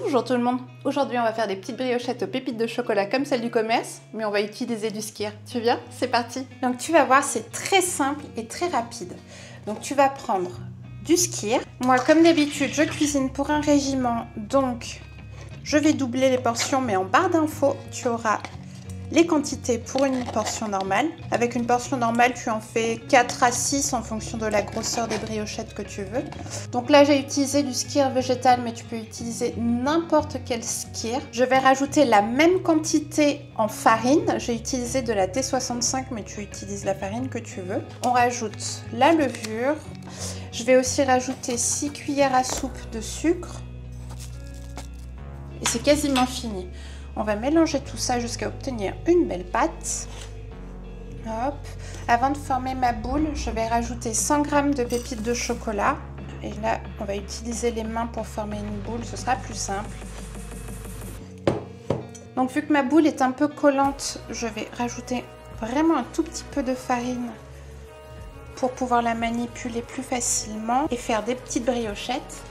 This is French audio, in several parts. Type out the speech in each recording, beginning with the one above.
Bonjour tout le monde. Aujourd'hui on va faire des petites briochettes aux pépites de chocolat comme celles du commerce, mais on va utiliser du skyr. Tu viens? C'est parti. Donc tu vas voir, c'est très simple et très rapide. Donc tu vas prendre du skyr. Moi comme d'habitude je cuisine pour un régiment, donc je vais doubler les portions, mais en barre d'infos tu auras les quantités pour une portion normale. Avec une portion normale, tu en fais 4 à 6 en fonction de la grosseur des briochettes que tu veux. Donc là, j'ai utilisé du skyr végétal, mais tu peux utiliser n'importe quel skyr. Je vais rajouter la même quantité en farine. J'ai utilisé de la T65, mais tu utilises la farine que tu veux. On rajoute la levure. Je vais aussi rajouter 6 cuillères à soupe de sucre. Et c'est quasiment fini. On va mélanger tout ça jusqu'à obtenir une belle pâte. Hop. Avant de former ma boule, je vais rajouter 100 g de pépites de chocolat. Et là, on va utiliser les mains pour former une boule, ce sera plus simple. Donc vu que ma boule est un peu collante, je vais rajouter vraiment un tout petit peu de farine pour pouvoir la manipuler plus facilement et faire des petites briochettes.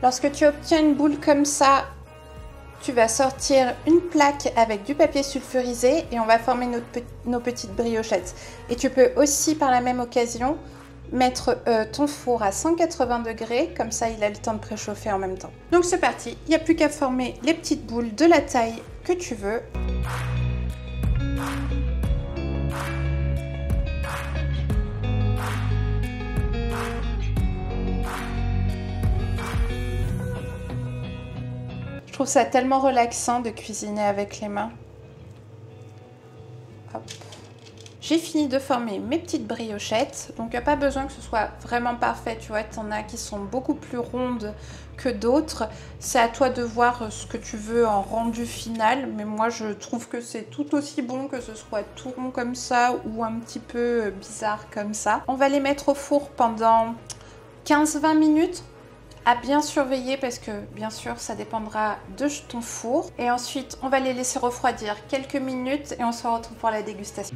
Lorsque tu obtiens une boule comme ça, tu vas sortir une plaque avec du papier sulfurisé et on va former nos petites briochettes. Et tu peux aussi par la même occasion mettre ton four à 180 degrés, comme ça il a le temps de préchauffer en même temps. Donc c'est parti, il n'y a plus qu'à former les petites boules de la taille que tu veux. Je trouve ça tellement relaxant de cuisiner avec les mains. J'ai fini de former mes petites briochettes. Donc il n'y a pas besoin que ce soit vraiment parfait. Tu vois, tu en as qui sont beaucoup plus rondes que d'autres. C'est à toi de voir ce que tu veux en rendu final. Mais moi je trouve que c'est tout aussi bon que ce soit tout rond comme ça ou un petit peu bizarre comme ça. On va les mettre au four pendant 15-20 minutes. À bien surveiller parce que bien sûr ça dépendra de ton four. Et ensuite on va les laisser refroidir quelques minutes et on se retrouve pour la dégustation.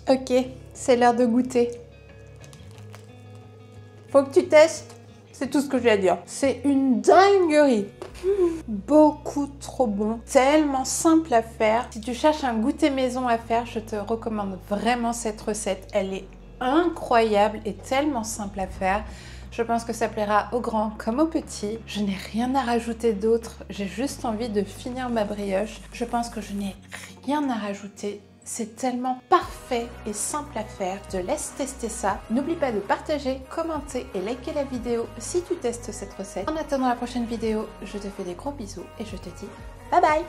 Ok, c'est l'heure de goûter. Faut que tu testes, c'est tout ce que j'ai à dire. C'est une dinguerie. Beaucoup trop bon, tellement simple à faire. Si tu cherches un goûter maison à faire, je te recommande vraiment cette recette. Elle est incroyable et tellement simple à faire. Je pense que ça plaira aux grands comme aux petits. Je n'ai rien à rajouter d'autre. J'ai juste envie de finir ma brioche. Je pense que je n'ai rien à rajouter. C'est tellement parfait et simple à faire. Je te laisse tester ça. N'oublie pas de partager, commenter et liker la vidéo si tu testes cette recette. En attendant la prochaine vidéo, je te fais des gros bisous et je te dis bye bye!